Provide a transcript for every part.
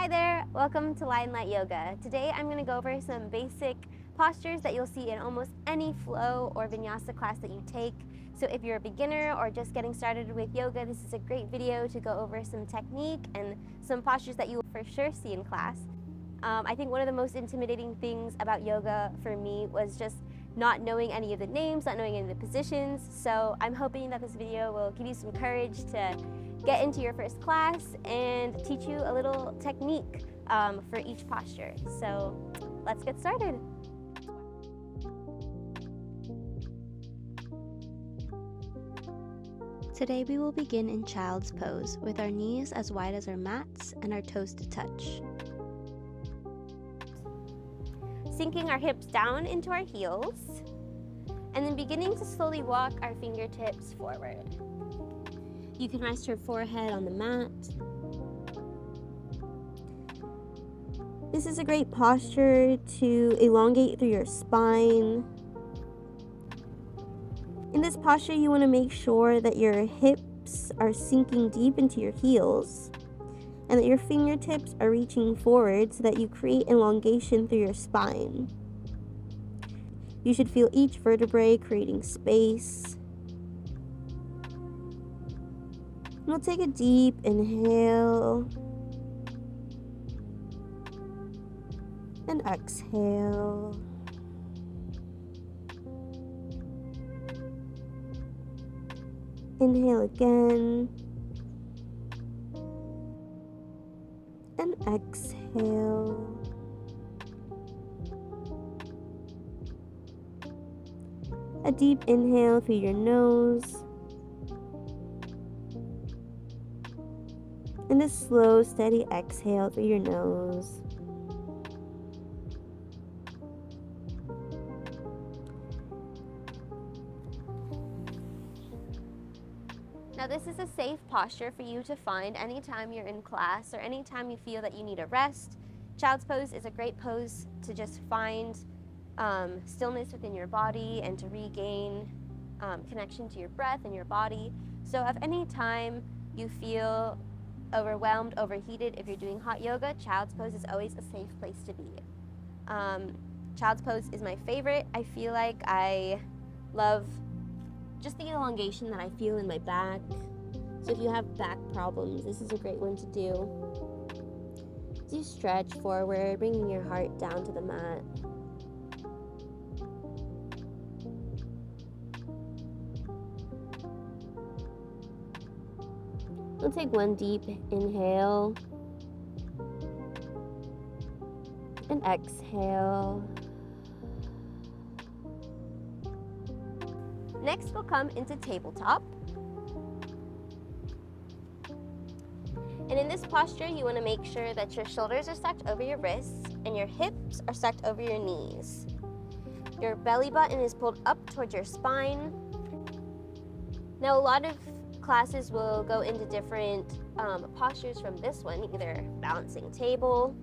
Hi there, welcome to Lion Light Yoga. Today I'm going to go over some basic postures that you'll see in almost any flow or vinyasa class that you take. So if you're a beginner or just getting started with yoga, this is a great video to go over some technique and some postures that you will for sure see in class. I think one of the most intimidating things about yoga for me was just not knowing any of the names, not knowing any of the positions. So I'm hoping that this video will give you some courage to get into your first class and teach you a little technique for each posture. So let's get started. Today we will begin in child's pose with our knees as wide as our mats and our toes to touch. Sinking our hips down into our heels and then beginning to slowly walk our fingertips forward. You can rest your forehead on the mat. This is a great posture to elongate through your spine. In this posture, you want to make sure that your hips are sinking deep into your heels and that your fingertips are reaching forward so that you create elongation through your spine. You should feel each vertebrae creating space. We'll take a deep inhale and exhale. Inhale again and exhale. A deep inhale through your nose and a slow, steady exhale through your nose. Now this is a safe posture for you to find anytime you're in class or anytime you feel that you need a rest. Child's pose is a great pose to just find stillness within your body and to regain connection to your breath and your body. So if any time you feel overwhelmed, overheated, if you're doing hot yoga, child's pose is always a safe place to be. Child's pose is my favorite. I feel like I love just the elongation that I feel in my back. So if you have back problems, this is a great one to do. As you stretch forward, bringing your heart down to the mat. We'll take one deep inhale and exhale. Next, we'll come into tabletop. And in this posture, you want to make sure that your shoulders are stacked over your wrists and your hips are stacked over your knees. Your belly button is pulled up towards your spine. Now, a lot of classes will go into different postures from this one, either balancing table,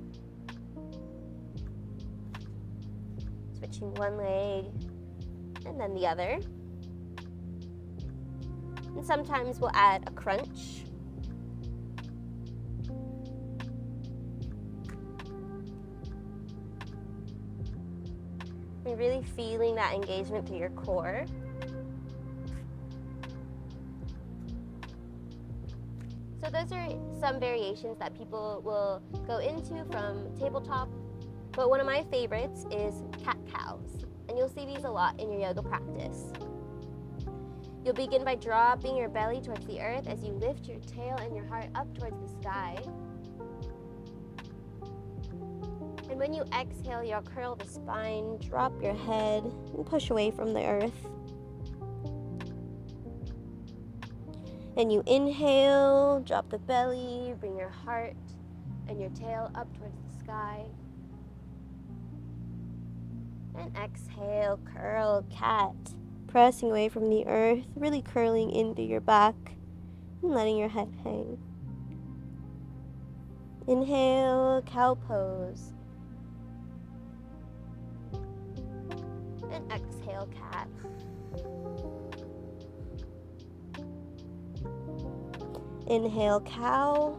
switching one leg and then the other. And sometimes we'll add a crunch. You're really feeling that engagement through your core. So those are some variations that people will go into from tabletop. But one of my favorites is cat-cows. And you'll see these a lot in your yoga practice. You'll begin by dropping your belly towards the earth as you lift your tail and your heart up towards the sky. And when you exhale, you'll curl the spine, drop your head, and push away from the earth. And you inhale, drop the belly, bring your heart and your tail up towards the sky. And exhale, curl cat. Pressing away from the earth, really curling in through your back and letting your head hang. Inhale, cow pose. And exhale, cat. Inhale, cow.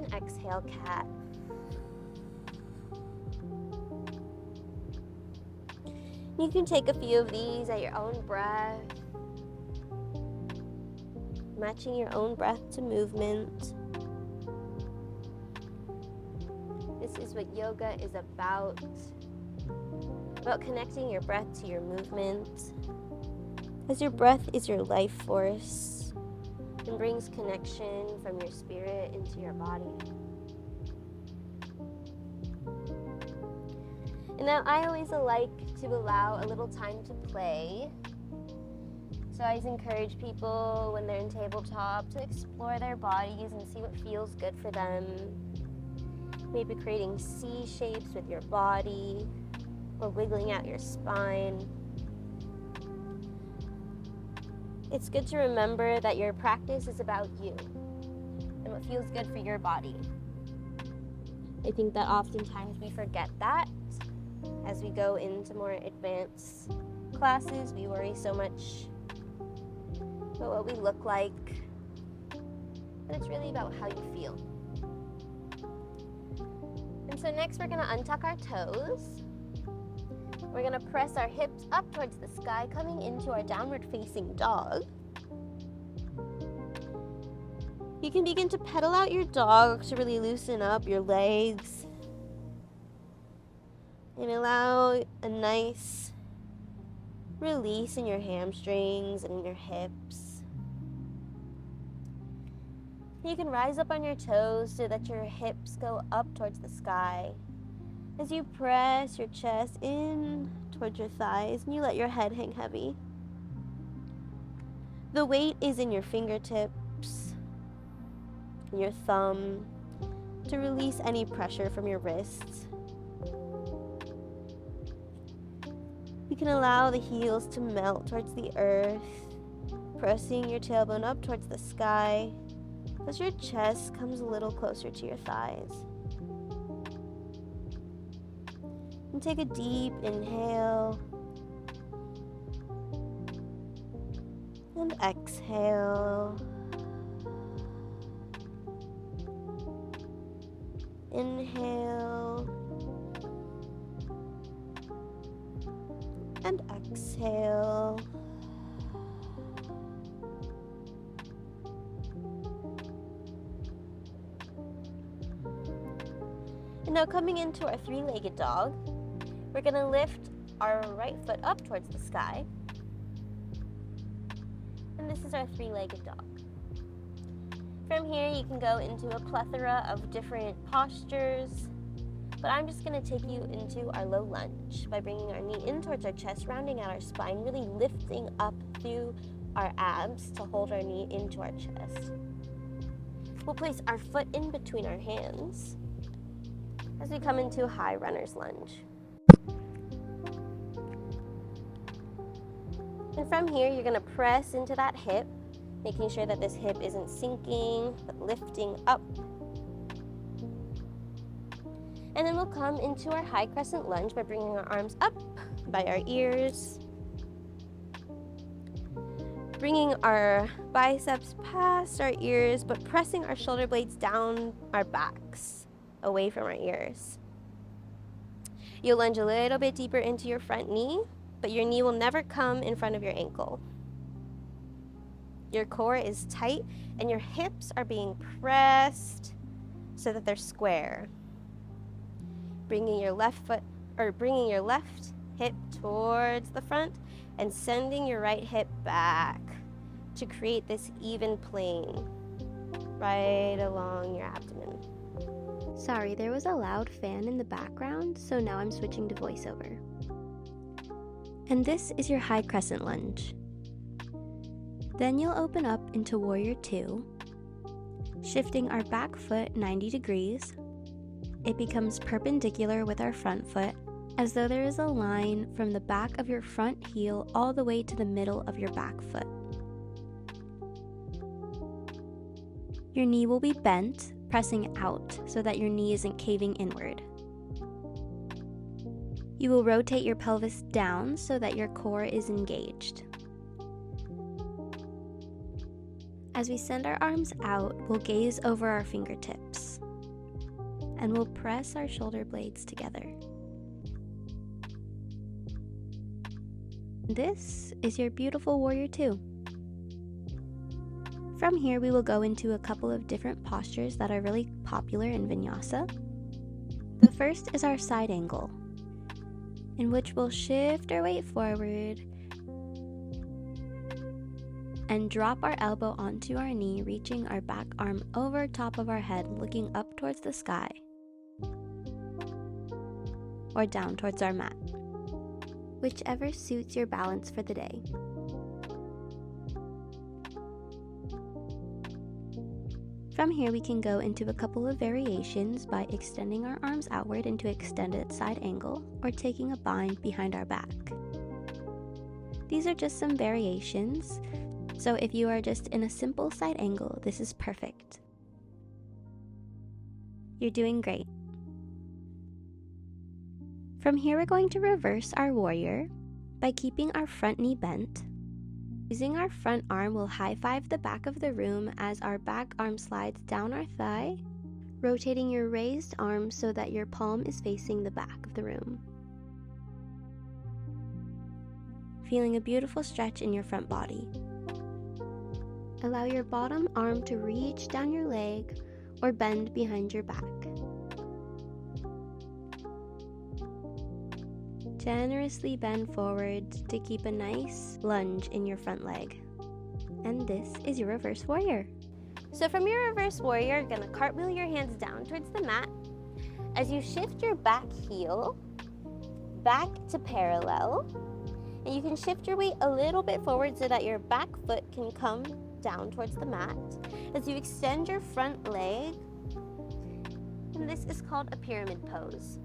and exhale, cat. You can take a few of these at your own breath, matching your own breath to movement. This is what yoga is about connecting your breath to your movement, as your breath is your life force and brings connection from your spirit into your body. And now I always like to allow a little time to play. So I always encourage people when they're in tabletop to explore their bodies and see what feels good for them. Maybe creating C shapes with your body or wiggling out your spine. It's good to remember that your practice is about you and what feels good for your body. I think that oftentimes we forget that. As we go into more advanced classes, we worry so much about what we look like, but it's really about how you feel. And so next we're going to untuck our toes. We're going to press our hips up towards the sky, coming into our downward facing dog. You can begin to pedal out your dog to really loosen up your legs and allow a nice release in your hamstrings and in your hips. You can rise up on your toes so that your hips go up towards the sky. As you press your chest in towards your thighs and you let your head hang heavy. The weight is in your fingertips, your thumb, to release any pressure from your wrists. You can allow the heels to melt towards the earth, pressing your tailbone up towards the sky as your chest comes a little closer to your thighs. And take a deep inhale and exhale. Inhale and exhale. And now coming into our three-legged dog, we're going to lift our right foot up towards the sky. And this is our three-legged dog. From here, you can go into a plethora of different postures, but I'm just going to take you into our low lunge by bringing our knee in towards our chest, rounding out our spine, really lifting up through our abs to hold our knee into our chest. We'll place our foot in between our hands as we come into a high runner's lunge. And from here, you're going to press into that hip, making sure that this hip isn't sinking, but lifting up. And then we'll come into our high crescent lunge by bringing our arms up by our ears, bringing our biceps past our ears, but pressing our shoulder blades down our backs, away from our ears. You'll lunge a little bit deeper into your front knee, but your knee will never come in front of your ankle. Your core is tight and your hips are being pressed so that they're square. Bringing your left hip towards the front and sending your right hip back to create this even plane right along your abdomen. Sorry, there was a loud fan in the background, so now I'm switching to voiceover. And this is your high crescent lunge. Then you'll open up into Warrior 2, shifting our back foot 90 degrees. It becomes perpendicular with our front foot, as though there is a line from the back of your front heel all the way to the middle of your back foot. Your knee will be bent, pressing out so that your knee isn't caving inward. You will rotate your pelvis down so that your core is engaged. As we send our arms out, we'll gaze over our fingertips. and we'll press our shoulder blades together. This is your beautiful warrior two. From here, we will go into a couple of different postures that are really popular in vinyasa. The first is our side angle, in which we'll shift our weight forward and drop our elbow onto our knee, reaching our back arm over top of our head, looking up towards the sky or down towards our mat, whichever suits your balance for the day. From here, we can go into a couple of variations by extending our arms outward into extended side angle or taking a bind behind our back. These are just some variations, so if you are just in a simple side angle, this is perfect. You're doing great. From here, we're going to reverse our warrior by keeping our front knee bent. Using our front arm, we'll high-five the back of the room as our back arm slides down our thigh, rotating your raised arm so that your palm is facing the back of the room. Feeling a beautiful stretch in your front body. Allow your bottom arm to reach down your leg or bend behind your back. Generously bend forward to keep a nice lunge in your front leg. And this is your reverse warrior. So from your reverse warrior, you're going to cartwheel your hands down towards the mat. As you shift your back heel back to parallel, and you can shift your weight a little bit forward so that your back foot can come down towards the mat. As you extend your front leg, and this is called a pyramid pose.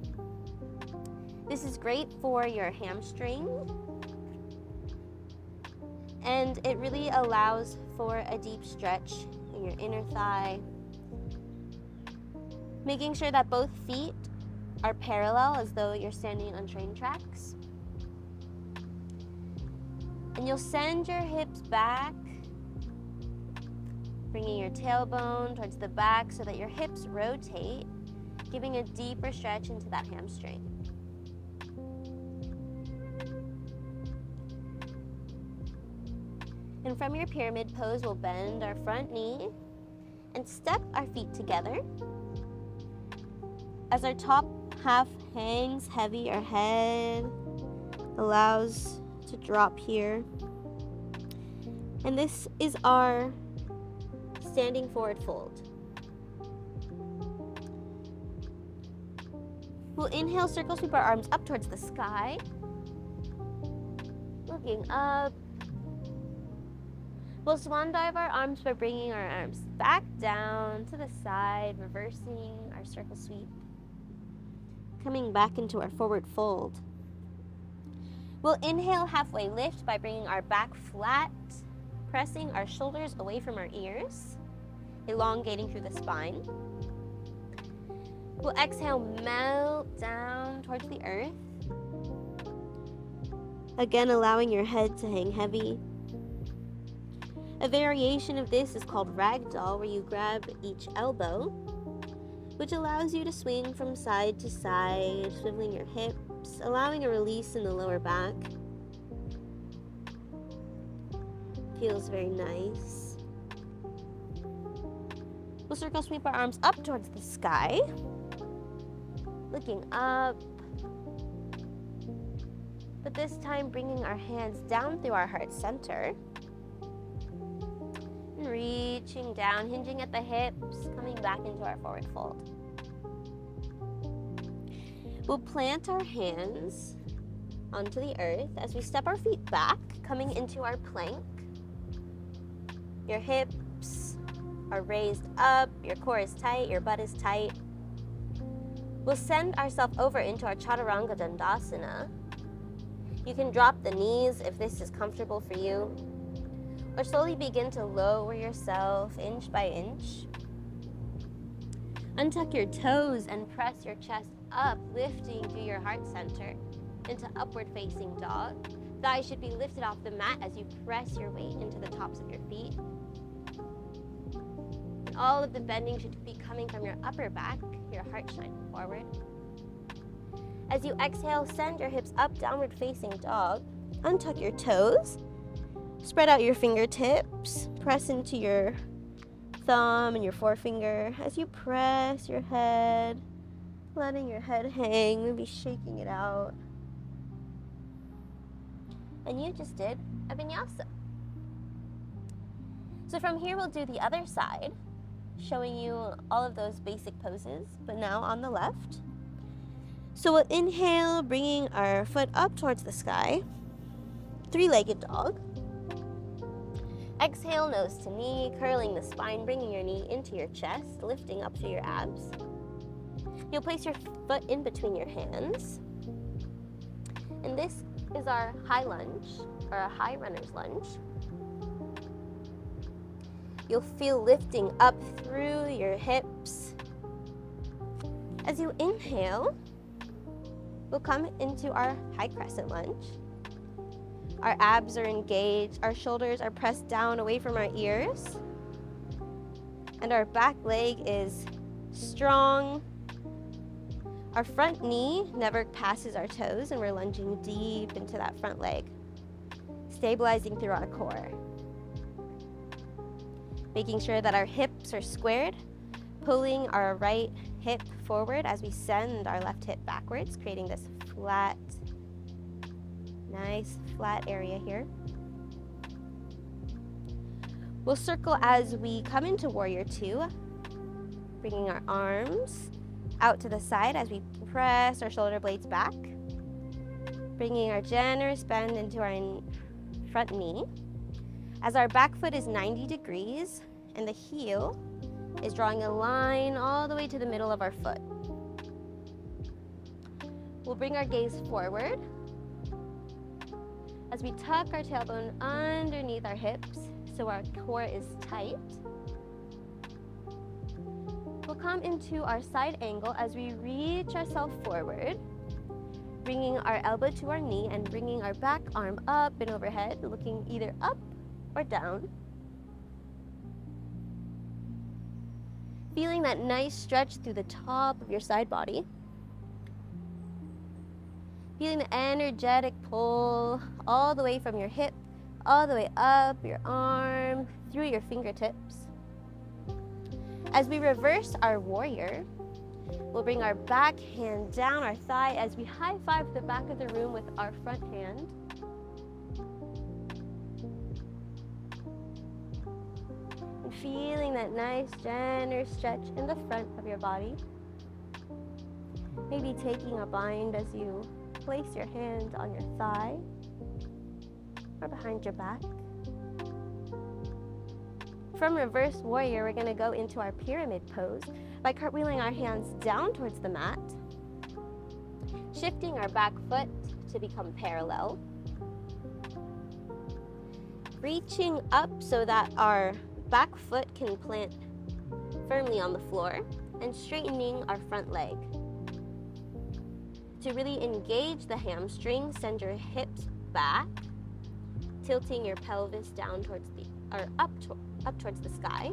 This is great for your hamstring, and it really allows for a deep stretch in your inner thigh. Making sure that both feet are parallel as though you're standing on train tracks. And you'll send your hips back, bringing your tailbone towards the back so that your hips rotate, giving a deeper stretch into that hamstring. And from your pyramid pose, we'll bend our front knee and step our feet together. As our top half hangs heavy, our head allows to drop here. And this is our standing forward fold. We'll inhale, circle sweep our arms up towards the sky. Looking up. We'll swan dive our arms by bringing our arms back down to the side, reversing our circle sweep. Coming back into our forward fold. We'll inhale, halfway lift by bringing our back flat, pressing our shoulders away from our ears, elongating through the spine. We'll exhale, melt down towards the earth. Again, allowing your head to hang heavy. A variation of this is called ragdoll, where you grab each elbow, which allows you to swing from side to side, swiveling your hips, allowing a release in the lower back. Feels very nice. We'll circle sweep our arms up towards the sky, looking up, but this time bringing our hands down through our heart center. Reaching down, hinging at the hips, coming back into our forward fold. We'll plant our hands onto the earth as we step our feet back, coming into our plank. Your hips are raised up, your core is tight, your butt is tight. We'll send ourselves over into our Chaturanga Dandasana. You can drop the knees if this is comfortable for you, or slowly begin to lower yourself inch by inch. Untuck your toes and press your chest up, lifting through your heart center into upward facing dog. Thighs should be lifted off the mat as you press your weight into the tops of your feet. And all of the bending should be coming from your upper back, your heart shining forward. As you exhale, send your hips up, downward facing dog. Untuck your toes. Spread out your fingertips. Press into your thumb and your forefinger as you press your head, letting your head hang, maybe shaking it out. And you just did a vinyasa. So from here, we'll do the other side, showing you all of those basic poses, but now on the left. So we'll inhale, bringing our foot up towards the sky, three-legged dog. Exhale, nose to knee, curling the spine, bringing your knee into your chest, lifting up through your abs. You'll place your foot in between your hands. And this is our high lunge, or a high runner's lunge. You'll feel lifting up through your hips. As you inhale, we'll come into our high crescent lunge. Our abs are engaged, our shoulders are pressed down away from our ears, and our back leg is strong. Our front knee never passes our toes, and we're lunging deep into that front leg, stabilizing through our core. Making sure that our hips are squared, pulling our right hip forward as we send our left hip backwards, creating this flat, nice flat area here. We'll circle as we come into Warrior Two, bringing our arms out to the side as we press our shoulder blades back, bringing our generous bend into our front knee. As our back foot is 90 degrees and the heel is drawing a line all the way to the middle of our foot. We'll bring our gaze forward as we tuck our tailbone underneath our hips so our core is tight. We'll come into our side angle as we reach ourselves forward, bringing our elbow to our knee and bringing our back arm up and overhead, looking either up or down. Feeling that nice stretch through the top of your side body. Feeling the energetic pull all the way from your hip, all the way up your arm, through your fingertips. As we reverse our warrior, we'll bring our back hand down our thigh as we high five the back of the room with our front hand. And feeling that nice, generous stretch in the front of your body. Maybe taking a bind as you place your hand on your thigh or behind your back. From reverse warrior, we're going to go into our pyramid pose by cartwheeling our hands down towards the mat, shifting our back foot to become parallel, reaching up so that our back foot can plant firmly on the floor, and straightening our front leg. To really engage the hamstring, send your hips back, tilting your pelvis down towards the, or up towards the sky.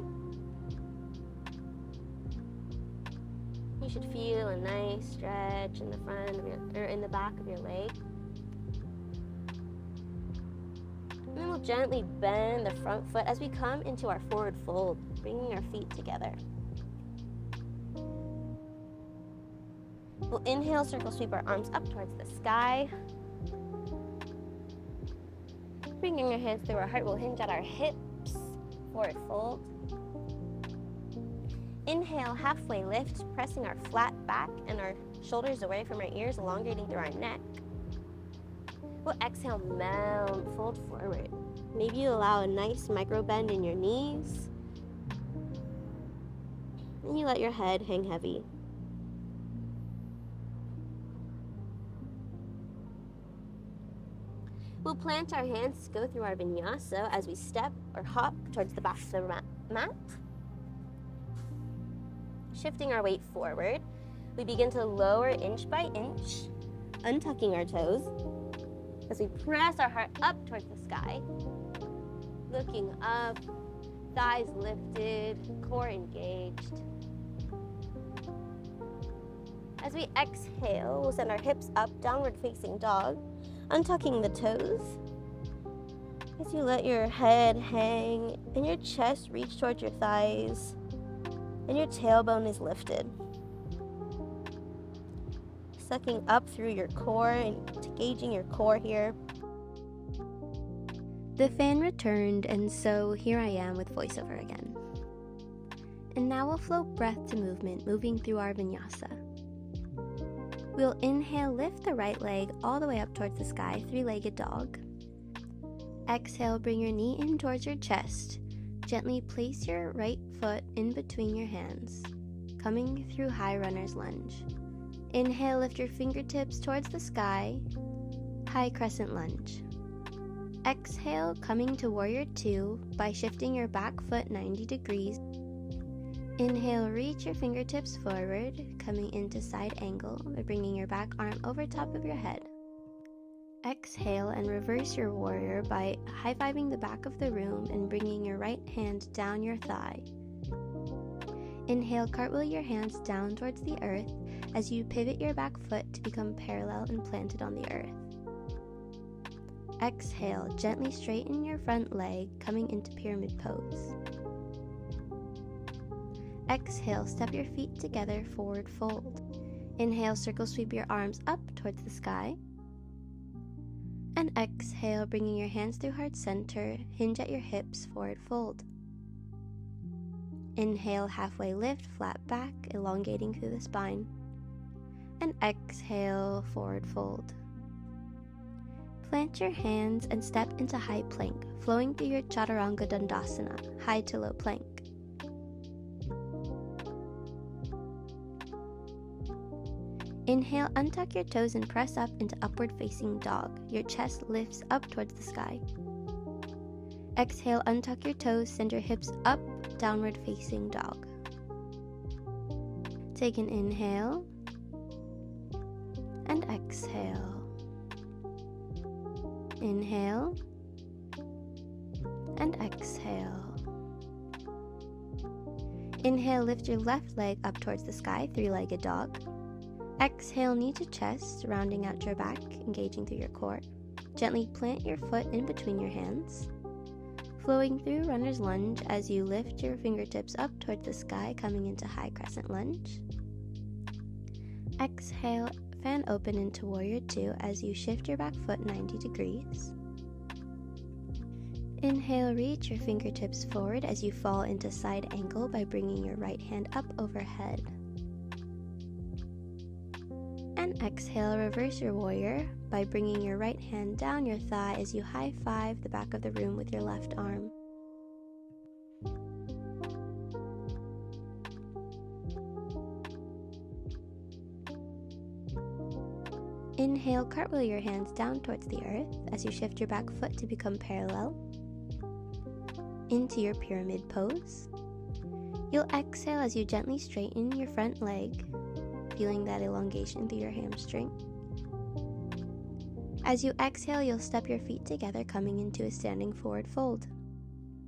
You should feel a nice stretch in the front of your, or in the back of your leg. And then we'll gently bend the front foot as we come into our forward fold, bringing our feet together. We'll inhale, circle sweep our arms up towards the sky. Bringing our hands through our heart, we'll hinge at our hips, forward fold. Inhale, halfway lift, pressing our flat back and our shoulders away from our ears, elongating through our neck. We'll exhale, mount, fold forward. Maybe you allow a nice micro bend in your knees. And you let your head hang heavy. We'll plant our hands to go through our vinyasa as we step or hop towards the back of the mat. Shifting our weight forward, we begin to lower inch by inch, untucking our toes as we press our heart up towards the sky, looking up, thighs lifted, core engaged. As we exhale, we'll send our hips up, downward facing dog, untucking the toes. As you let your head hang and your chest reach towards your thighs, and your tailbone is lifted. Sucking up through your core and engaging your core here. The fan returned, and so here I am with voiceover again. And now we'll flow breath to movement, moving through our vinyasa. We'll inhale, lift the right leg all the way up towards the sky, three-legged dog. Exhale, bring your knee in towards your chest. Gently place your right foot in between your hands, coming through high runner's lunge. Inhale, lift your fingertips towards the sky, high crescent lunge. Exhale, coming to warrior two by shifting your back foot 90 degrees. Inhale, reach your fingertips forward, coming into side angle by bringing your back arm over top of your head. Exhale and reverse your warrior by high-fiving the back of the room and bringing your right hand down your thigh. Inhale, cartwheel your hands down towards the earth as you pivot your back foot to become parallel and planted on the earth. Exhale, gently straighten your front leg, coming into pyramid pose. Exhale, step your feet together, forward fold. Inhale, circle sweep your arms up towards the sky. And exhale, bringing your hands through heart center, hinge at your hips, forward fold. Inhale, halfway lift, flat back, elongating through the spine. And exhale, forward fold. Plant your hands and step into high plank, flowing through your Chaturanga Dandasana, high to low plank. Inhale, untuck your toes and press up into upward facing dog. Your chest lifts up towards the sky. Exhale, untuck your toes, send your hips up, downward facing dog. Take an inhale and exhale. Inhale and exhale. Inhale, lift your left leg up towards the sky, three-legged dog. Exhale, knee to chest, rounding out your back, engaging through your core. Gently plant your foot in between your hands, flowing through runner's lunge as you lift your fingertips up towards the sky, coming into high crescent lunge. Exhale, fan open into warrior two as you shift your back foot 90 degrees. Inhale, reach your fingertips forward as you fall into side angle by bringing your right hand up overhead. And exhale, reverse your warrior by bringing your right hand down your thigh as you high-five the back of the room with your left arm. Inhale, cartwheel your hands down towards the earth as you shift your back foot to become parallel into your pyramid pose. You'll exhale as you gently straighten your front leg, feeling that elongation through your hamstring. As you exhale, you'll step your feet together, coming into a standing forward fold.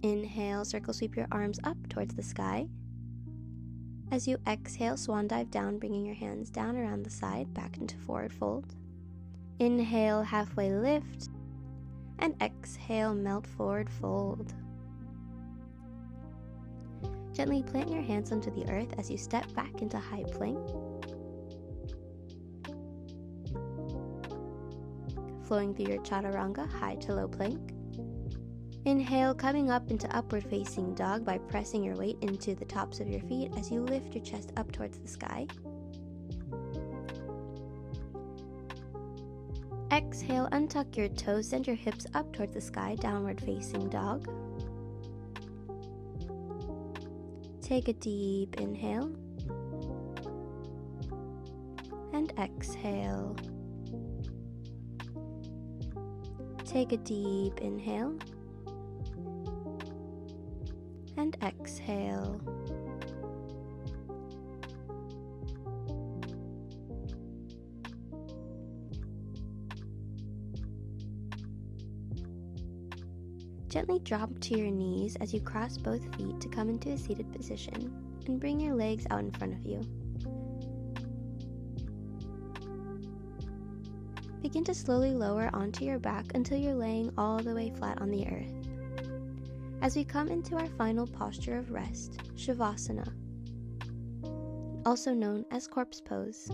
Inhale, circle sweep your arms up towards the sky. As you exhale, swan dive down, bringing your hands down around the side, back into forward fold. Inhale, halfway lift, and exhale, melt forward fold. Gently plant your hands onto the earth as you step back into high plank. Flowing through your Chaturanga, high to low plank. Inhale, coming up into upward facing dog by pressing your weight into the tops of your feet as you lift your chest up towards the sky. Exhale, untuck your toes, send your hips up towards the sky, downward facing dog. Take a deep inhale and exhale. Take a deep inhale and exhale. Gently drop to your knees as you cross both feet to come into a seated position and bring your legs out in front of you. Begin to slowly lower onto your back until you're laying all the way flat on the earth. As we come into our final posture of rest, Shavasana, also known as corpse pose.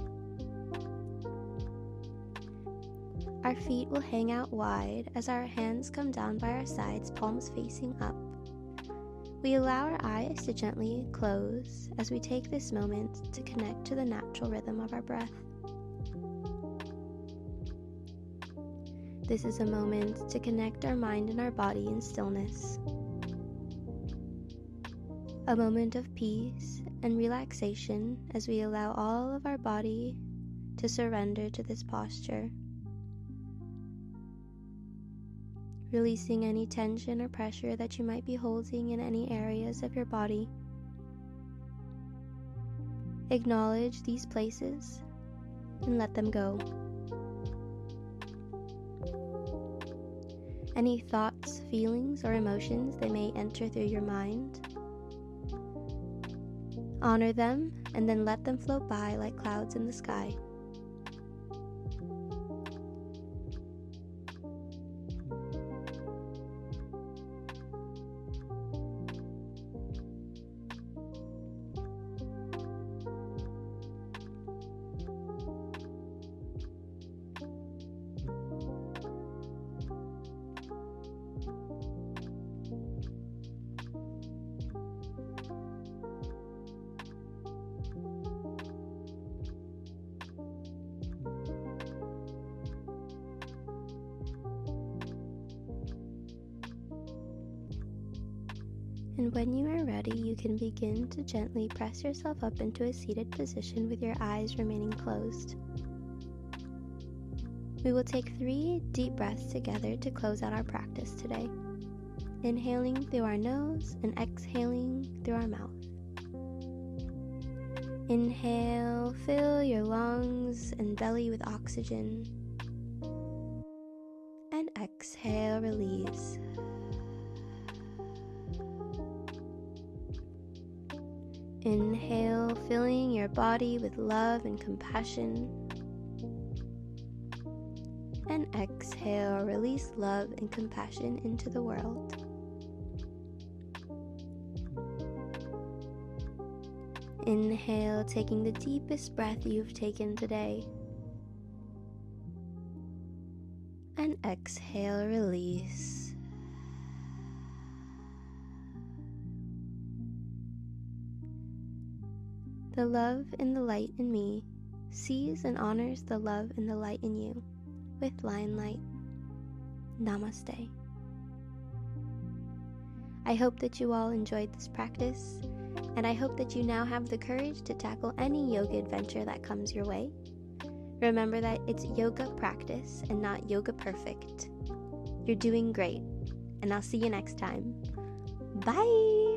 Our feet will hang out wide as our hands come down by our sides, palms facing up. We allow our eyes to gently close as we take this moment to connect to the natural rhythm of our breath. This is a moment to connect our mind and our body in stillness. A moment of peace and relaxation as we allow all of our body to surrender to this posture. Releasing any tension or pressure that you might be holding in any areas of your body. Acknowledge these places and let them go. Any thoughts, feelings, or emotions that may enter through your mind, honor them and then let them float by like clouds in the sky. And when you are ready, you can begin to gently press yourself up into a seated position with your eyes remaining closed. We will take 3 deep breaths together to close out our practice today. Inhaling through our nose and exhaling through our mouth. Inhale, fill your lungs and belly with oxygen. And exhale, release. Inhale, filling your body with love and compassion. And exhale, release love and compassion into the world. Inhale, taking the deepest breath you've taken today. And exhale, release. The love in the light in me sees and honors the love in the light in you with Lion Light. Namaste. I hope that you all enjoyed this practice, and I hope that you now have the courage to tackle any yoga adventure that comes your way. Remember that it's yoga practice and not yoga perfect. You're doing great, and I'll see you next time. Bye!